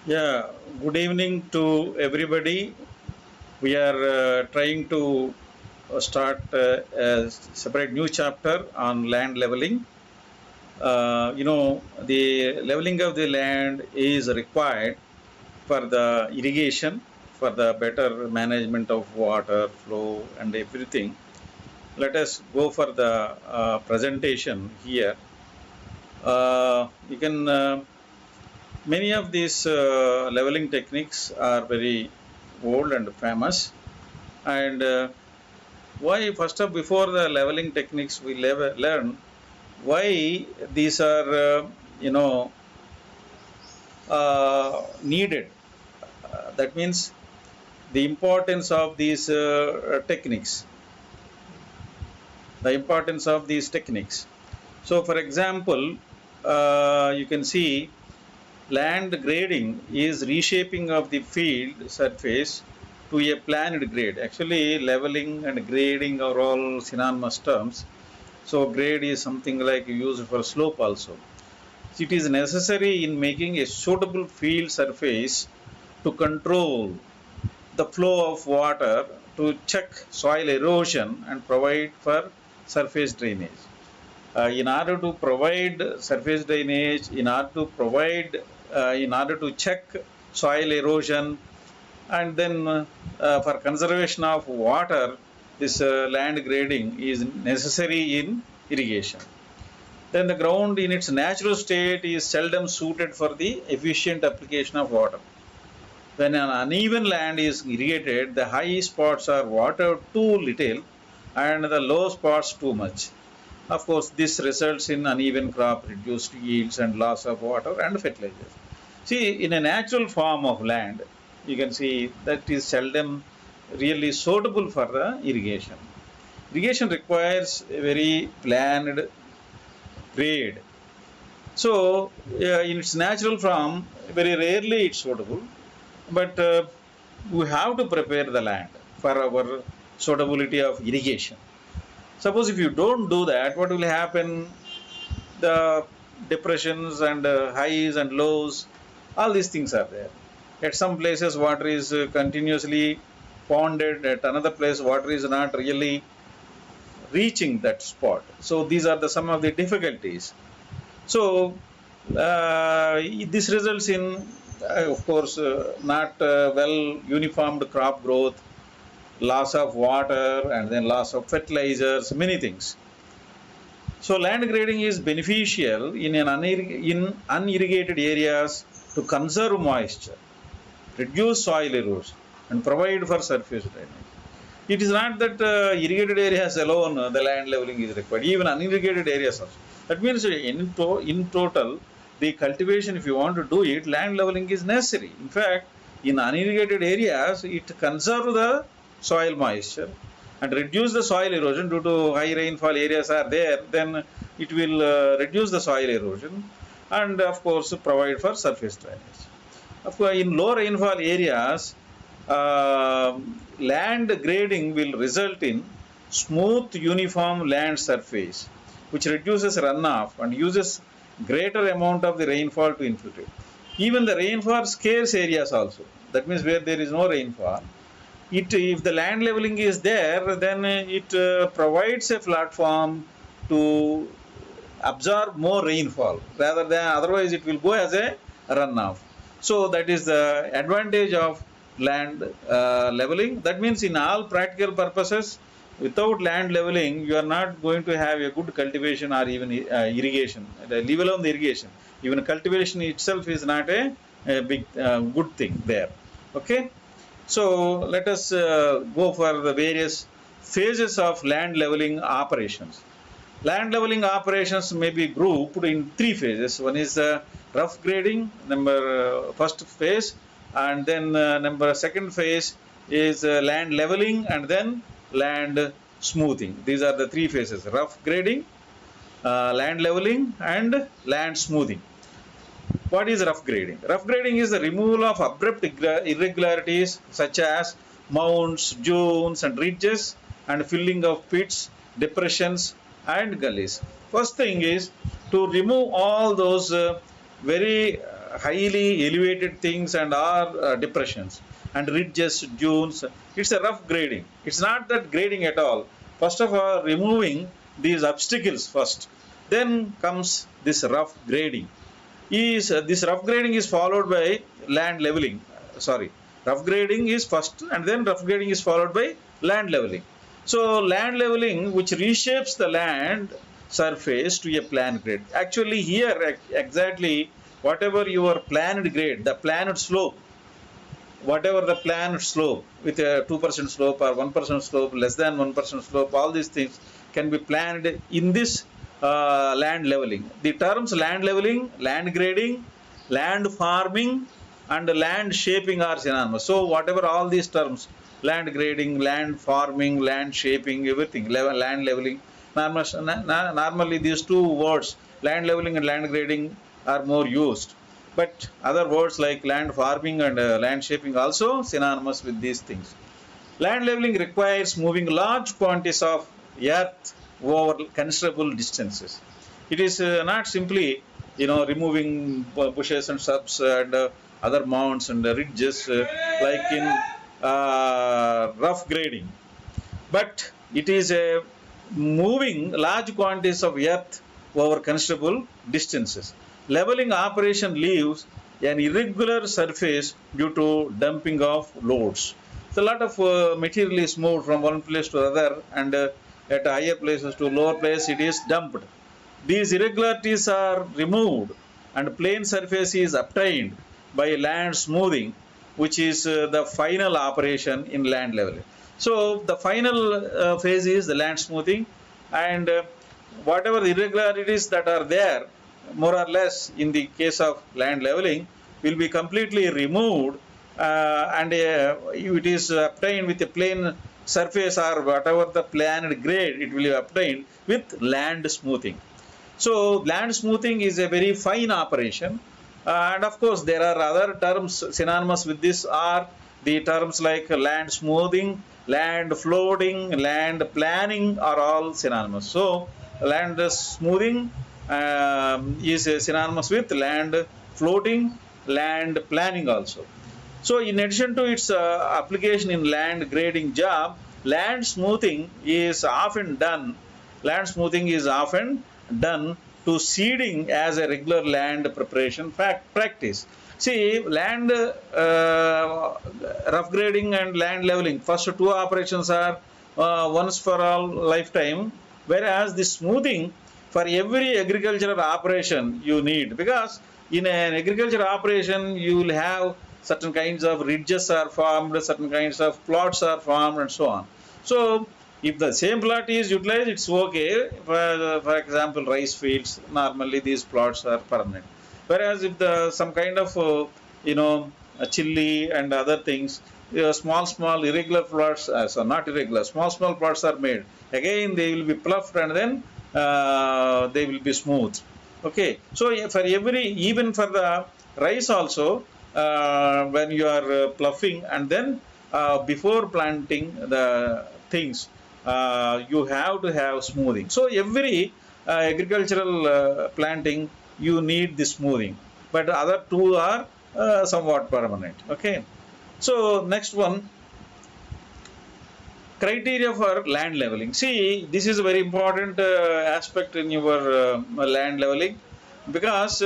Yeah, good evening to everybody. We are trying to start a separate new chapter on land leveling. The leveling of the land is required for the irrigation, for the better management of water flow and everything. Let us go for the presentation here. You can Many of these leveling techniques are very old and famous. And why, first of before the leveling techniques, we learn why these are, needed. That means the importance of these techniques, the importance of these techniques. So, for example, you can see land grading is reshaping of the field surface to a planned grade. Actually, leveling and grading are all synonymous terms. So, grade is something like used for slope also. It is necessary in making a suitable field surface to control the flow of water, to check soil erosion and provide for surface drainage. In order to provide surface drainage, in order to check soil erosion, and then for conservation of water, this land grading is necessary in irrigation. Then the ground in its natural state is seldom suited for the efficient application of water. When an uneven land is irrigated, the high spots are watered too little and the low spots too much. Of course, this results in uneven crop, reduced yields, and loss of water and fertilizers. See, in a natural form of land, you can see that is seldom really suitable for the irrigation. Irrigation requires a very planned grade. So, in its natural form, very rarely it's suitable, but we have to prepare the land for our suitability of irrigation. Suppose if you don't do that, what will happen? The depressions and highs and lows, all these things are there. At some places, water is continuously ponded. At another place, water is not really reaching that spot. So these are some of the difficulties. So this results in, of course, not well uniformed crop growth, loss of water, and then loss of fertilizers, many things. So land grading is beneficial in unirrigated areas to conserve moisture, reduce soil erosion, and provide for surface drainage. It is not that irrigated areas alone the land leveling is required, even unirrigated areas also. That means in total, the cultivation, if you want to do it, land leveling is necessary. In fact, in unirrigated areas, it conserves the soil moisture and reduce the soil erosion. Due to high rainfall areas are there, then it will reduce the soil erosion and of course provide for surface drainage. Of course, in low rainfall areas, land grading will result in smooth uniform land surface which reduces runoff and uses greater amount of the rainfall to infiltrate. Even the rainfall scarce areas also, that means where there is no rainfall, if the land leveling is there, then it provides a platform to absorb more rainfall rather than otherwise it will go as a runoff. So that is the advantage of land leveling. That means in all practical purposes, without land leveling, you are not going to have a good cultivation or even irrigation. Leave alone the irrigation. Even cultivation itself is not a big good thing there. Okay. So let us go for the various phases of land leveling operations. Land leveling operations may be grouped in three phases. One is rough grading, first phase, and then second phase is land leveling, and then land smoothing. These are the three phases: rough grading, land leveling, and land smoothing. What is rough grading? Rough grading is the removal of abrupt irregularities such as mounds, dunes, and ridges, and filling of pits, depressions, and gullies. First thing is to remove all those very highly elevated things and are depressions and ridges, dunes. It's a rough grading. It's not that grading at all. First of all, removing these obstacles first. Then comes this rough grading. This rough grading is followed by land leveling. Sorry, rough grading is first, and then rough grading is followed by land leveling. So land leveling, which reshapes the land surface to a planned grade. Actually, here exactly whatever your planned grade, the planned slope, whatever the planned slope with a 2% slope or 1% slope, less than 1% slope, all these things can be planned in this land leveling. The terms land leveling, land grading, land farming, and land shaping are synonymous. So whatever all these terms, land grading, land farming, land shaping, everything, land leveling, normally these two words, land leveling and land grading, are more used. But other words like land farming and land shaping also synonymous with these things. Land leveling requires moving large quantities of earth over considerable distances. It is not simply, removing bushes and shrubs and other mounds and ridges like in rough grading, but it is moving large quantities of earth over considerable distances. Leveling operation leaves an irregular surface due to dumping of loads. So a lot of material is moved from one place to other, and at higher places to lower place it is dumped. These irregularities are removed and plain surface is obtained by land smoothing, which is the final operation in land leveling. So the final phase is the land smoothing, and whatever irregularities that are there, more or less in the case of land leveling, will be completely removed, and it is obtained with a plain surface or whatever the planned grade, it will be obtained with land smoothing. So land smoothing is a very fine operation, and of course there are other terms synonymous with this are the terms like land smoothing, land floating, land planning are all synonymous. So land smoothing is synonymous with land floating, land planning also. So in addition to its application in land grading job, land smoothing is often done to seeding as a regular land preparation practice. See, land rough grading and land leveling, first two operations are once for all lifetime, whereas the smoothing for every agricultural operation you need, because in an agricultural operation you will have certain kinds of ridges are formed, certain kinds of plots are formed, and so on. So if the same plot is utilized, it's okay. For example, rice fields, normally these plots are permanent. Whereas if some kind of chili and other things, small irregular plots, so not irregular, small plots are made. Again, they will be pluffed and then they will be smooth. Okay. So for even for the rice also, when you are pluffing and then before planting the things, you have to have smoothing. So every agricultural planting you need the smoothing, but other two are somewhat permanent. Okay. So next one, criteria for land leveling. See, this is a very important aspect in your land leveling, because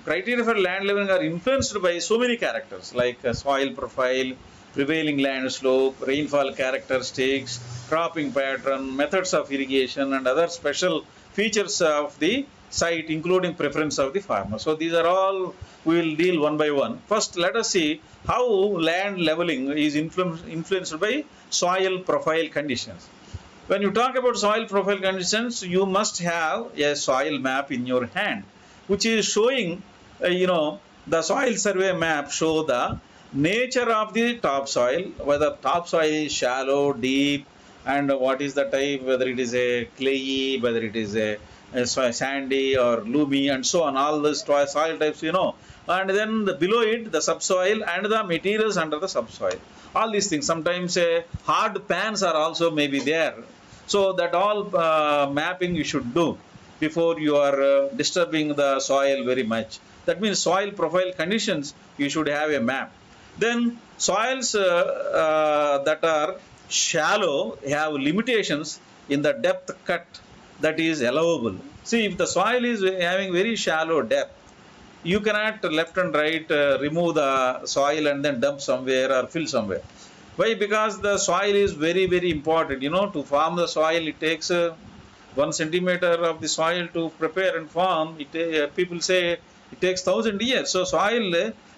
criteria for land leveling are influenced by so many characters like soil profile, prevailing land slope, rainfall characteristics, cropping pattern, methods of irrigation, and other special features of the site, including preference of the farmer. So these are all we will deal one by one. First, let us see how land leveling is influenced by soil profile conditions. When you talk about soil profile conditions, you must have a soil map in your hand, which is showing, the soil survey map show the nature of the topsoil, whether topsoil is shallow, deep, and what is the type, whether it is a clayey, whether it is a sandy or loomy, and so on, all these soil types, and then below it the subsoil and the materials under the subsoil, all these things. Sometimes hard pans are also maybe there, so that all mapping you should do before you are disturbing the soil very much. That means soil profile conditions, you should have a map. Then soils that are shallow have limitations in the depth cut that is allowable. See, if the soil is having very shallow depth, you cannot left and right remove the soil and then dump somewhere or fill somewhere. Why? Because the soil is very, very important. To form the soil, it takes 1 centimeter of the soil to prepare and form. People say it takes 1,000 years. So soil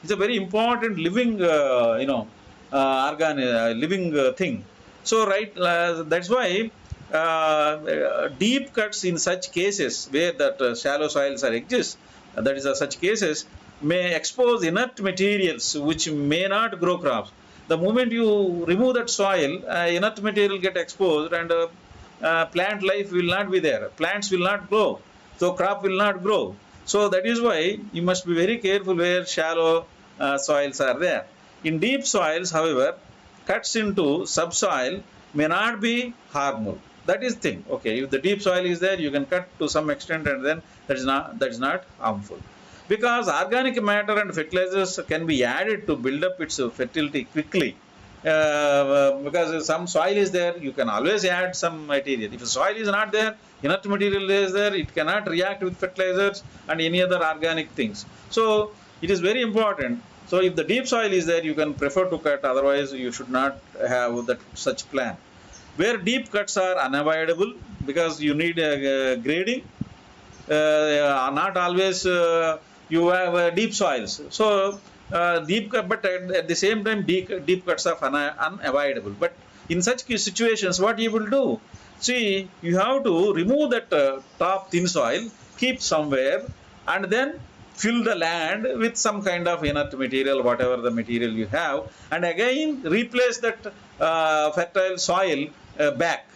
is a very important living, living thing. So that's why deep cuts in such cases where that shallow soils are exist, that is such cases may expose inert materials which may not grow crops. The moment you remove that soil, inert material get exposed and plant life will not be there. Plants will not grow. So crop will not grow. So that is why you must be very careful where shallow soils are there. In deep soils, however, cuts into subsoil may not be harmful. That is thing. Okay, if the deep soil is there, you can cut to some extent, and then that is not harmful. Because organic matter and fertilizers can be added to build up its fertility quickly. Because some soil is there, you can always add some material. If the soil is not there, inert material is there, it cannot react with fertilizers and any other organic things. So it is very important. So if the deep soil is there, you can prefer to cut, otherwise you should not have such plan. Where deep cuts are unavoidable because you need grading, not always you have deep soils. So deep cut, but at the same time deep cuts are unavoidable. But in such situations, what you will do? See, you have to remove that top thin soil, keep somewhere, and then fill the land with some kind of inert material, whatever the material you have, and again replace that fertile soil back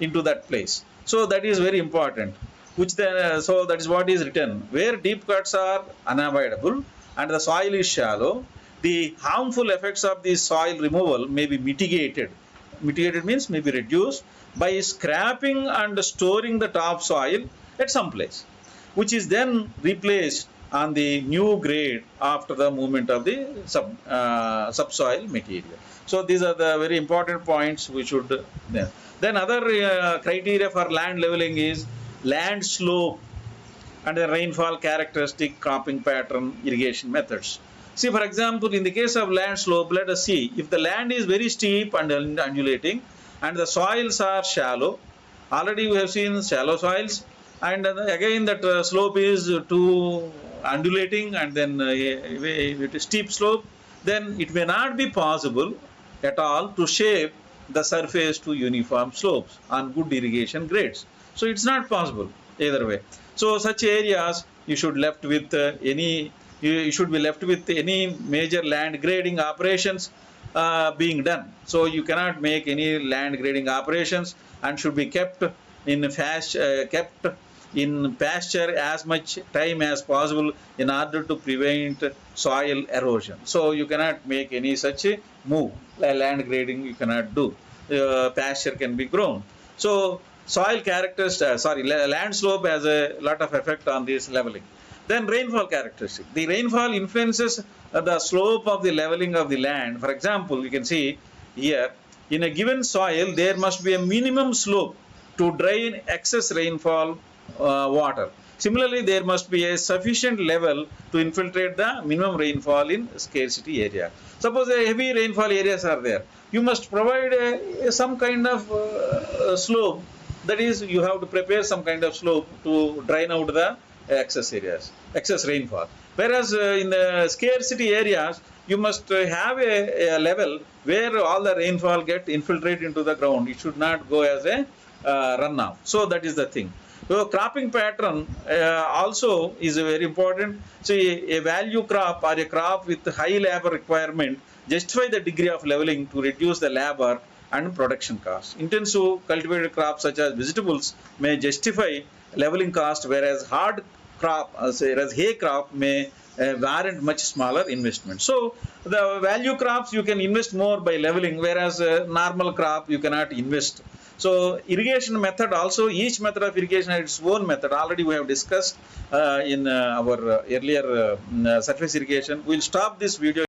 into that place. So that is very important. So that is what is written. Where deep cuts are unavoidable and the soil is shallow, the harmful effects of the soil removal may be mitigated. Mitigated means may be reduced by scrapping and storing the topsoil at some place, which is then replaced on the new grade after the movement of the subsoil material. So these are the very important points we should. Then other criteria for land leveling is land slope and the rainfall characteristic, cropping pattern, irrigation methods. See, for example, in the case of land slope, let us see if the land is very steep and undulating and the soils are shallow. Already we have seen shallow soils, and again that slope is too undulating and then it is steep slope, then it may not be possible at all to shape the surface to uniform slopes on good irrigation grades. So it's not possible either way. So such areas you should left with you should be left with any major land grading operations being done. So you cannot make any land grading operations and should be kept in pasture as much time as possible in order to prevent soil erosion. So you cannot make any such move. Land grading you cannot do. Pasture can be grown. So soil characteristics, land slope has a lot of effect on this leveling. Then rainfall characteristic. The rainfall influences the slope of the leveling of the land. For example, you can see here, in a given soil, there must be a minimum slope to drain excess rainfall water. Similarly, there must be a sufficient level to infiltrate the minimum rainfall in scarcity area. Suppose heavy rainfall areas are there. You must provide some kind of slope. That is, you have to prepare some kind of slope to drain out the excess rainfall. Whereas in the scarcity areas, you must have a level where all the rainfall get infiltrated into the ground. It should not go as a runoff. So that is the thing. So cropping pattern also is very important. So a value crop or a crop with high labor requirement justify the degree of leveling to reduce the labor and production cost. Intensive cultivated crops such as vegetables may justify leveling cost, whereas hard crop, whereas hay crop may warrant much smaller investment. So the value crops you can invest more by leveling, whereas normal crop you cannot invest. So irrigation method also, each method of irrigation has its own method. Already we have discussed in our earlier surface irrigation. We'll stop this video